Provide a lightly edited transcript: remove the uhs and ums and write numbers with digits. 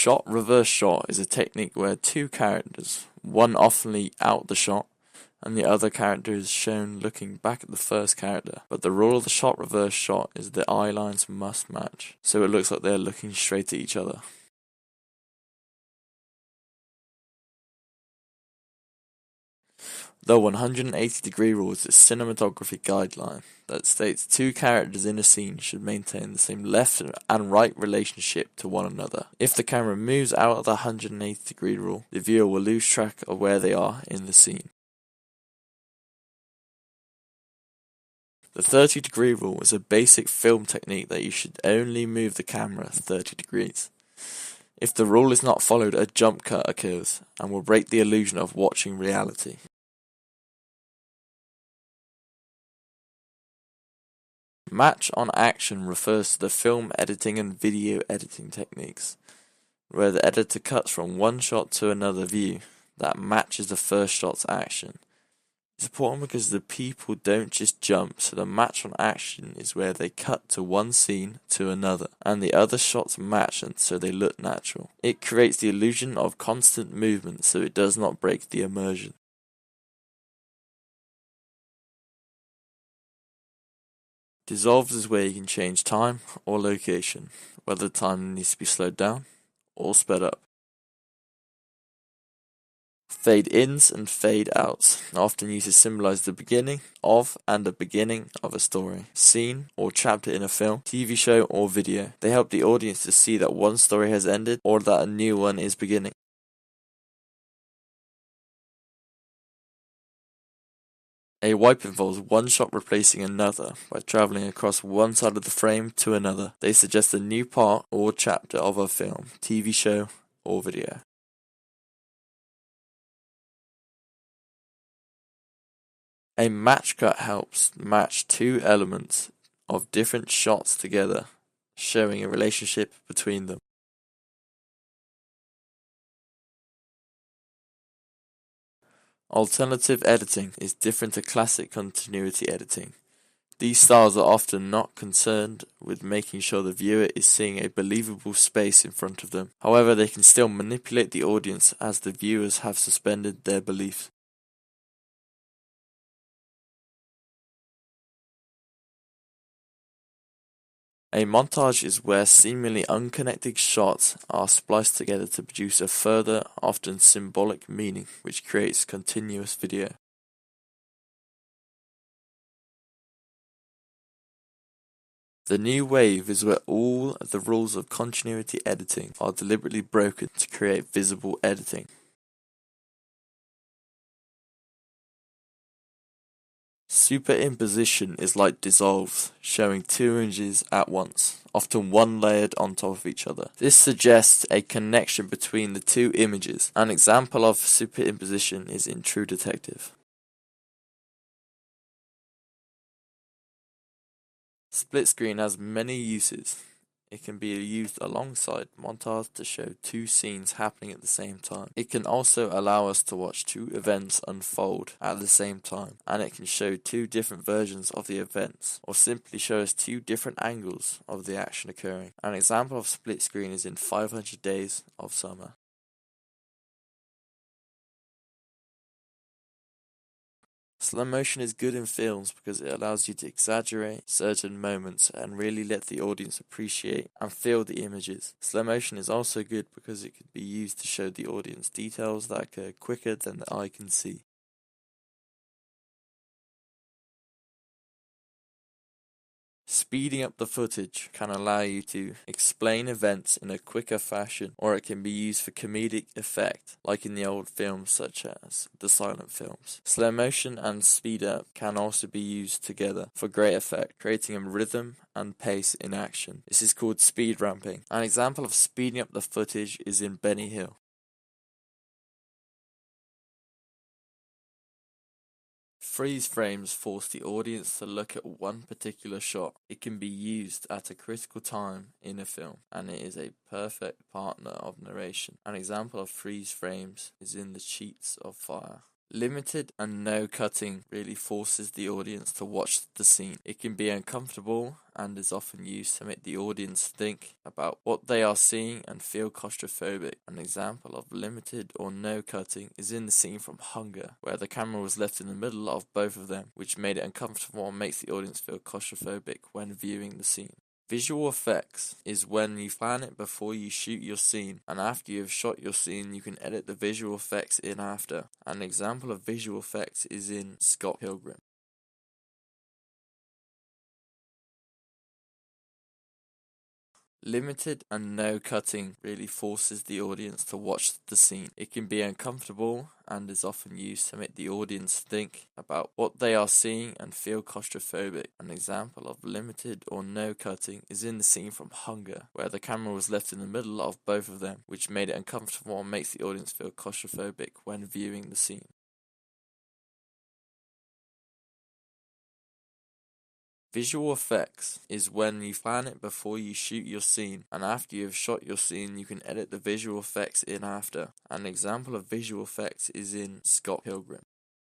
Shot reverse shot is a technique where two characters, one oftenly out the shot, and the other character is shown looking back at the first character. But the rule of the shot reverse shot is the eye lines must match, so it looks like they're looking straight at each other. The 180-degree rule is a cinematography guideline that states two characters in a scene should maintain the same left and right relationship to one another. If the camera moves out of the 180-degree rule, the viewer will lose track of where they are in the scene. The 30-degree rule is a basic film technique that you should only move the camera 30 degrees. If the rule is not followed, a jump cut occurs and will break the illusion of watching reality. Match on action refers to the film editing and video editing techniques, where the editor cuts from one shot to another view that matches the first shot's action. It's important because the people don't just jump, so the match on action is where they cut to one scene to another, and the other shots match and so they look natural. It creates the illusion of constant movement so it does not break the immersion. Dissolved is where you can change time or location, whether the time needs to be slowed down or sped up. Fade-ins and fade-outs are often used to symbolize the beginning of and the beginning of a story, scene, or chapter in a film, TV show, or video. They help the audience to see that one story has ended or that a new one is beginning. A wipe involves one shot replacing another by traveling across one side of the frame to another. They suggest a new part or chapter of a film, TV show, or video. A match cut helps match two elements of different shots together, showing a relationship between them. Alternative editing is different to classic continuity editing. These styles are often not concerned with making sure the viewer is seeing a believable space in front of them. However, they can still manipulate the audience as the viewers have suspended their belief. A montage is where seemingly unconnected shots are spliced together to produce a further, often symbolic meaning, which creates continuous video. The new wave is where all the rules of continuity editing are deliberately broken to create visible editing. Superimposition is like dissolve, showing two images at once, often one layered on top of each other. This suggests a connection between the two images. An example of superimposition is in True Detective. Split screen has many uses. It can be used alongside montage to show two scenes happening at the same time. It can also allow us to watch two events unfold at the same time, and it can show two different versions of the events, or simply show us two different angles of the action occurring. An example of split screen is in 500 Days of Summer. Slow motion is good in films because it allows you to exaggerate certain moments and really let the audience appreciate and feel the images. Slow motion is also good because it could be used to show the audience details that occur quicker than the eye can see. Speeding up the footage can allow you to explain events in a quicker fashion, or it can be used for comedic effect, like in the old films such as the silent films. Slow motion and speed up can also be used together for great effect, creating a rhythm and pace in action. This is called speed ramping. An example of speeding up the footage is in Benny Hill. Freeze frames force the audience to look at one particular shot. It can be used at a critical time in a film, and it is a perfect partner of narration. An example of freeze frames is in The Sheets of Fire. Limited and no cutting really forces the audience to watch the scene. It can be uncomfortable and is often used to make the audience think about what they are seeing and feel claustrophobic. An example of limited or no cutting is in the scene from Hunger, where the camera was left in the middle of both of them, which made it uncomfortable and makes the audience feel claustrophobic when viewing the scene. Visual effects is when you plan it before you shoot your scene, and after you have shot your scene, you can edit the visual effects in after. An example of visual effects is in Scott Pilgrim. Limited and no cutting really forces the audience to watch the scene. It can be uncomfortable and is often used to make the audience think about what they are seeing and feel claustrophobic. An example of limited or no cutting is in the scene from Hunger, where the camera was left in the middle of both of them, which made it uncomfortable and makes the audience feel claustrophobic when viewing the scene. Visual effects is when you plan it before you shoot your scene, and after you have shot your scene, you can edit the visual effects in after. An example of visual effects is in Scott Pilgrim.